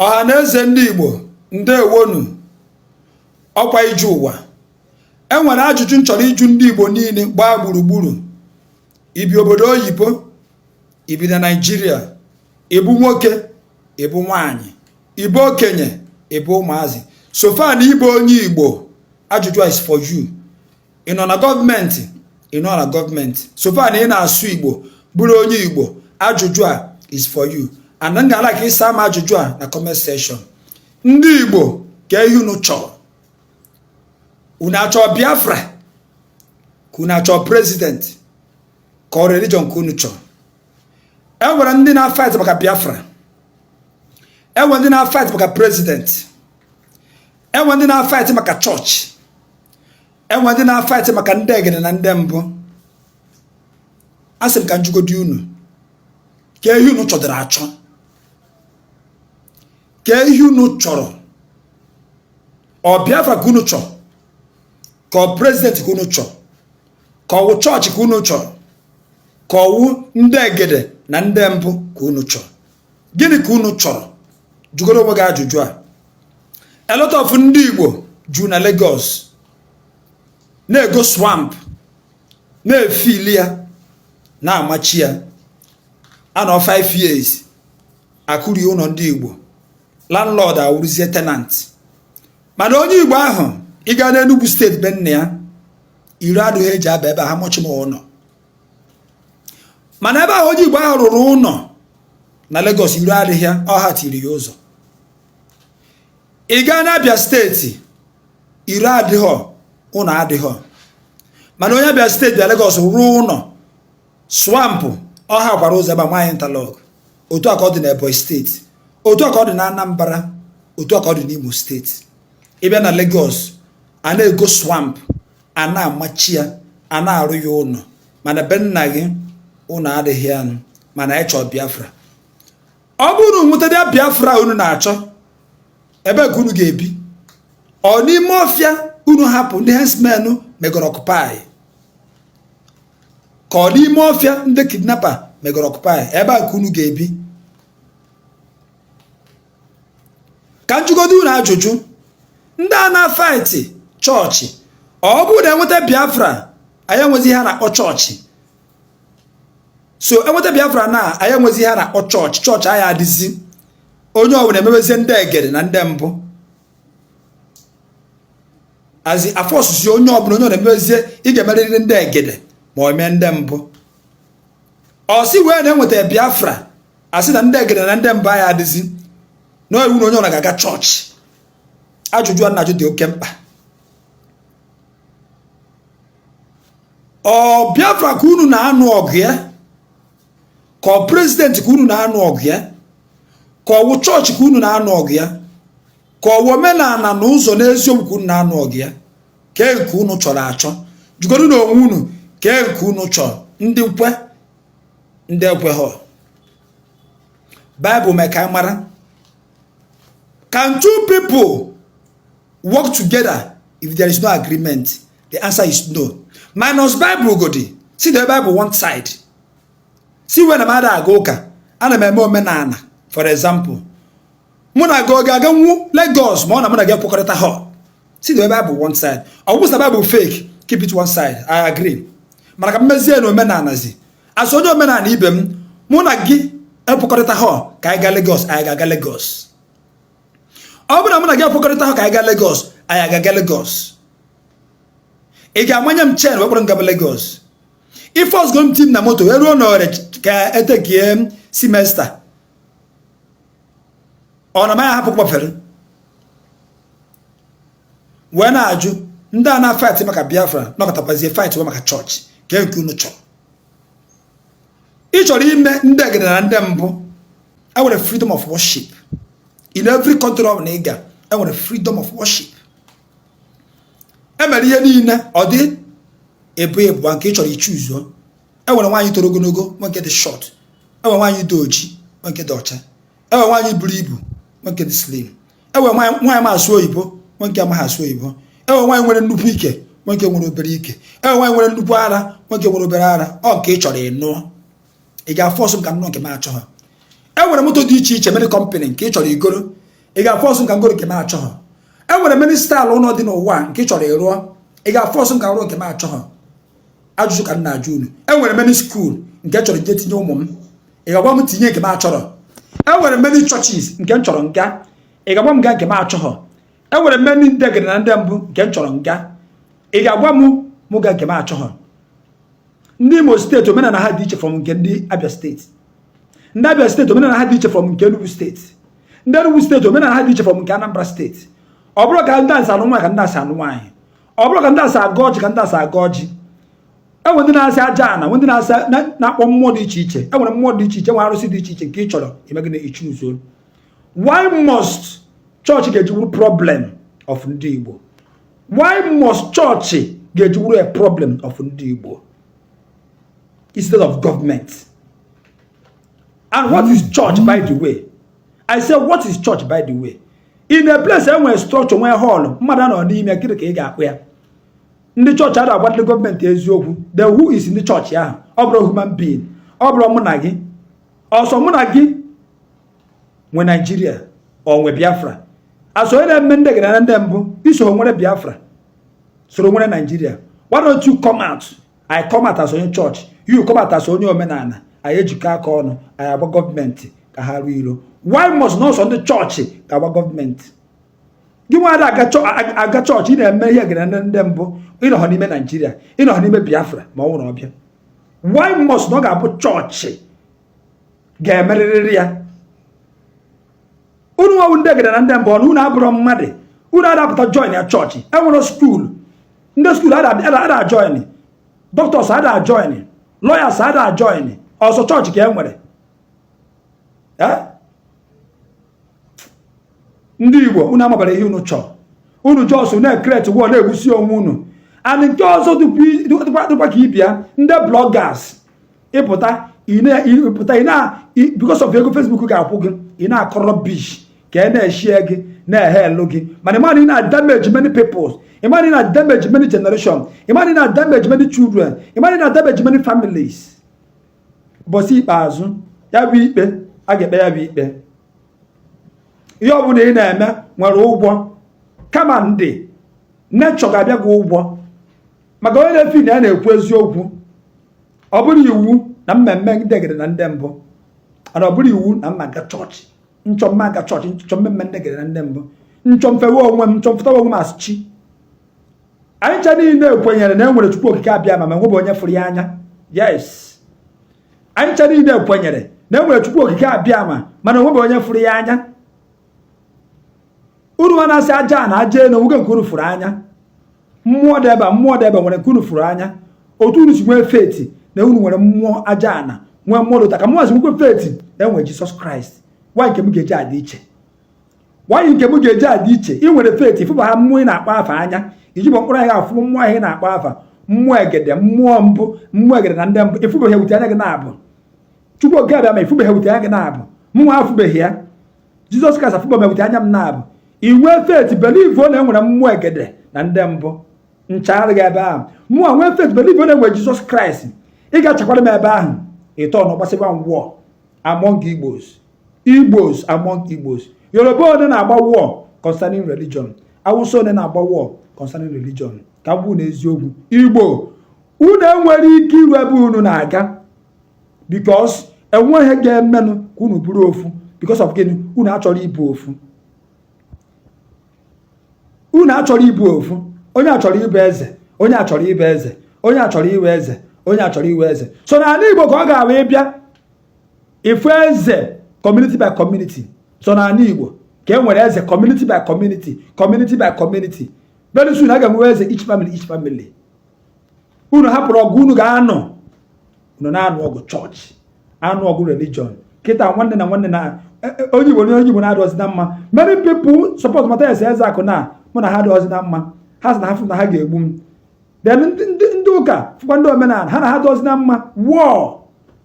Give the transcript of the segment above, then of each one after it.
Ọhaneze ndị Igbo ndewonu ọkwa ije ụwa. Enwere ajụjụ nchọrọ ịjụ ndị Igbo niile gbaa gburugburu. Ibi obodo oyibo, ibi na Nigeria, ịbụ nwoke, ịbụ nwanyị, ịbụ okenye, ịbụ ụmụazị. So far na ịbụ onye Igbo, ajụjụ is for you. Ị nọ na gọọmenti, ị nọ na gọọmenti. So far na ị na-asụ Igbo, bụrụ onye Igbo, ajụjụ a is for you. And m ga-ala ka ịsa m ajụjụ a na comment section. Ndị Igbo ka ihe unu chọrọ. Unu achọ Biafra, ka unu achọ president, ka ọ religion ka unu chọrọ. Enwere ndị na-fight maka Biafra, enwere ndị na-fight maka president, enwere ndị na-fight maka church, enwere ndị na-fight maka ndị egede na ndị mbụ. Asị m ka njugodi unu ka ihe unu chọdịrị achọ, ka ihe unu chọrọ. Ọ Biafra ka unu chọrọ, ka ọ president ka unu chọrọ, ka ọ wụ chọọchị ka unu chọrọ, ka ọ wụ ndị egede na ndị mbụ ka unu chọrọ. Gịnị ka unu chọrọ? Jụgoro onwe gị ajụjụ a. A lot of ndị Igbo ju na Lagos na-ego swamp, na-efili ya, na-amachi ya. Anọ 5 years akụri ụlọ ndị Igbo, landlord awụrụzie tenant. Mana onye Igbo ahụ ị gaa n'Enugu steeti be nne ya, iri adịghị eji aba ebe ha mọchi m ụlọ. Mana ebe ahụ onye Igbo ahụ rụrụ ụlọ na Lagos, iri adịghị ya, ọha tiri ya ụzọ. Ị gaa n'Abia steeti, iri adịghị, ụlọ adịghị. Mana onye Abia steeti bịa Lagos rụọ ụlọ, swamp, ọha gwara ụzọ ebe nwaanyị interlock. Otu a ka ọ dị na Ebonyi steeti, otu a ka ọ dị na Anambra, otu a ka ọ dị n'Imo steeti. Ị bịa na Lagos, a na-ego swamp, a na-amachi ya, a na-arụ ya ụlọ. Mana be nna gị ụlọ adịghị anụ, mana anyị chọọ Biafra. Ọ bụrụ nweta Biafra unu na-achọ, ebe ka unu ga-ebi? Ọ n'ime ọfịa unu hapụ ndị herdsmen megoro occupy, ka ọ n'ime ọfịa ndị kidnapper megoro occupy, ebe a ka unu ga-ebi? Ka njụgodo unu ajụjụ. Ndị a na-fight chọọchị, ọ bụrụ na enweta Biafra, anyị enwezi ihe a na-akpọ chọọchị. So enweta Biafra na anyị enwezi ihe a na-akpọ chọọchị, chọọchị anyị adịzi. Onye ọbụla emebezie ndị egede na ndị mbụ. Azi afọ ọsụsụ onye ọbụla na-emebezie, ị ga-emerịrị ndị egede ma ọ mee ndị mbụ. Ọ sị wee na-enweta Biafra, asị na ndị egede na ndị mbụ anyị adịzi, na iwu na onye ọbụla ga-aga chọọchị. Ajụjụ a na-ajụ dị oke mkpa. Ọ Biafra ka unu na-anụ ọgụ ya, ka ọ president ka unu na-anụ ọgụ ya, ka ọ wụ chọọchị ka unu na-anụ ọgụ ya, ka ọ wụ omenala na ụzọ n'eziokwu ka unu na-anụ ọgụ ya? Kee nke unu chọrọ achọ. Jụgodu na onwe unu, kee nke unu chọrọ. Ndị nkwe, ndị ekweghọ. Bible mee ka mara. Can two people work together if there is no agreement? The answer is no. Minus Bible godi. See the Bible one side. See when a mother agoka, and a memo menana, for example. Muna go gaganwu Lagos, mona muna get pokoreta ho. See the Bible one side. Or was the Bible fake? Keep it one side. I agree. Manaka mezie no menana zi. As onyo menana ibem, muna gi e pokoreta ho, ka ga Lagos, I ga Lagos. Ọbụna mụ na gị apụkọrịta ahụ ka anyị gaa Lagos, anyị aga Lagos. Ị ga-amanye m chen wekpọrọ ngaba Lagos. Ife ọzọ m tim na moto wee ruo n'ọrịa ka etekie semester. Ọ na maya hapụ kpọfere. Wee na-ajụ ndị a na-fight maka Biafra nọkọtapazie fight wee maka chọọchị. Ka nke unu chọrọ. Ị chọrọ ime ndị egede na ndị mbụ. I want freedom of worship. In every country of Niger, I want freedom of worship. Emere ihe niile ọ dị ebu nke ị chọrọ ichuzo. Enwere nwaanyị toro ogologo, nwoke dị short. Enwere nwaanyị dị oji, nwoke dị ọcha. Enwere nwaanyị buru ibu, nwoke dị slim. Enwere nwaanyị ma asụ oyibo, nwoke amaghị asụ oyibo. Enwere nwaanyị nwere nnukwu ike, nwoke nwere obere ike. Enwere nwaanyị nwere nnukwu ara, nwoke nwere obere ara. Ọ nke ị chọrọ ịnụ. Ị ga-afọsụ m ka m nọ nke m achọ ha. Enwere moto dị iche iche mere company nke ị chọrọ igoro. ị ga-force ka ngoro nke m achọghọ. E nwere many style ụlọ dị n'ụwa nke chọrọ ịrụọ, ị ga-force ka ngoro nke m achọghọ. Ajụjụ ka m na-ajụ unu. E nwere many school nke chọrọ ije tinye ụmụ m, ị ga-agwa m tinye nke m achọrọ. E nwere many churches nke m chọrọ nga, ị ga-agwa m gaa nke m achọghọ. E nwere many ndị egede na ndị mbụ nke m chọrọ nga, ị ga-agwa m gaa nke m achọghọ. Ndị Imo steeti omenala ha dị iche from nke ndị Abia steeti. Ndị Abia steeti omenala ha dị iche from nke Enugu steeti. Ndị Enugu steeti omenala ha dị iche from nke Anambra steeti. Ọ bụrụ ka ndị asị anụ nwaanyị ka ndị asị anụ nwaanyị. Ọ bụrụ ka ndị asị aga ọjị ka ndị asị aga ọjị. Enwere ndị na-asị aja ana, nwere ndị na-asị na-akpọ mmụọ dị iche iche. Enwere mmụọ dị iche iche, nwere arụsị dị iche iche nke ị chọrọ ime gị na ichuzo. Why must church ga-eji wuru problem of ndị Igbo? Why must church ga-eji wuru a problem of ndị Igbo instead of government? And what is church, by the way? I say, what is church, by the way? In a place where structure, where hall, mother no n'ime gịnị ka ị ga-akpụ ya? Ndị church ada agwa ndị gọọmenti eziokwu. Then who is in the church ya? Ọ bụrụ human being. Ọ bụrụ mụ na gị. Ọsọ mụ na gị nwe Nigeria or nwe Biafra. Aso onye na-eme ndị gị na ndị mbụ iso nwere Biafra. Soro nwere Nigeria. Why don't you come out? I come out as onye church. You come out as onye omenala. I ejikọ aka ọnụ. I agba gọọmenti ka ha ruo iro. Why must not on the church ka agba gọọmenti? Gị nwa aga church ị na-eme ihe gị na ndị mbụ ịnọ n'ime Nigeria, ịnọ n'ime Biafra ma ọ nwụrụ ọbịa. Why must not ga-abụ church ga-emerịrị ya? Unu nwa ndị gị na ndị mbụ ọnụ unu abụrụ mmadụ. Unu adapụta join ya church. Enwere school. Ndị school ada join. Doctors ada join. Lawyers ada join. Also church ka enwere. Ndị Igbo unu amabara ihe unu chọọ. Unu just na-create war na-egbusi onwe unu. And nke ọzọ dịkwa ka ibia ndị bloggers ịpụta because of ego Facebook ga-akwụ gị ị na-akọrọ bish ka na-eshie gị na-ehelu gị. Mana ịma na damage many people. Ịma na damage many generation. Ịma na damage many children. Ịma na damage many families. Bọsị ikpeazụ ya bụ ikpe a ga-ekpe ya bụ ikpe. Ihe ọ bụla ị na-eme nwere ụgwọ. Kama ndị nature ga-abịa gị ụgwọ. Maka onye na-efi na ya na-ekwu eziokwu. Ọ bụrụ iwu na mmemme ndị egede na ndị mbụ. Ana ọ bụrụ iwu na mma ga chọọchị. Nchọ mma ga chọọchị, nchọ mmemme ndị egede na ndị mbụ. Nchọ mfewe onwe m, nchọ mfụtawa onwe m as chi. Anyị cha niile ekwenyere na enwere Chukwu okike abịa ma nwebe onye fụrụ ya anya. Yes. Anyị cha niile ekwenyere na enwere Chukwu okike abịa ma mana nwebe onye fụrụ ya anya. Unu na-asị aja na aja na nwoke nke unu fụrụ anya. Mmụọ dị ebe nwere nke unu fụrụ anya. Otu unu si nwee faith na unu nwere mmụọ aja na nwee mmụọ ụta ka mmụọ si nwekwe faith na enwere Jesus Christ. Why nke m ga-eji adị iche? Why nke m ga-eji adị iche? Ị nwere faith ịfụba ha mmụọ ị na-akpa afa anya. Iji bụ mkpụrụ ya afụ mmụọ ihe na-akpa afa. Mmụọ egede, mmụọ mbụ, mmụọ egede na ndị mbụ. Ịfụbeghị ewute anya gị na-abụ. Chukwu oge abịa ma ịfụbeghị ewute anya gị na-abụ. Mmụọ afụbeghị ya. Jesus Christ afụba m ewute anya m na-abụ. Inwe faith believe na enwere mmụọ egede na ndị mbụ. Nchagharị gị ebe ahụ. Mmụọ nwee faith believe na enwere Jesus Christ. Ị ga-achakwara m ebe ahụ. Ịtọ nọ gbasịkwa war among Igbos among Igbos. Yoruba onye na-agba war concerning religion. Awụsa onye na-agba war concerning religion. Ka m bụ n'eziokwu. Igbo unu enwere ike iru ebe unu na-aga because enweghị ga-emenụ ka unu bụrụ ofu because of gịnị unu achọrọ ibu ofu. Unu achọrọ ibu ofu. Onye achọrọ ibu eze, onye achọrọ ibu eze, onye achọrọ iwe eze, onye achọrọ iwe eze. So na ala Igbo ka ọ ga-abụ ịbịa ifu eze community by community. So na ala Igbo ka e nwere eze community by community, community by community. Very soon a ga-enwe eze each family. Unu hapụrụ ọgụ unu ga-anọ. Unu na-anụ ọgụ church, anụ ọgụ religion. Kịta nwanne na nwanne na onye Igbo na-adọzi na mma. Many people support mata eze akụ na mụ na ha adọzi na mma. Ha sị na ha fụ na ha ga-egbu m. Then ndị ụka fụkwa ndị omenala ha na ha adọzi na mma. War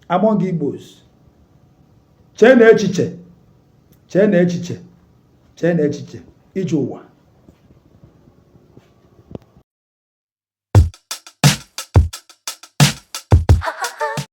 among Igbos. Chee na echiche ije ụwa.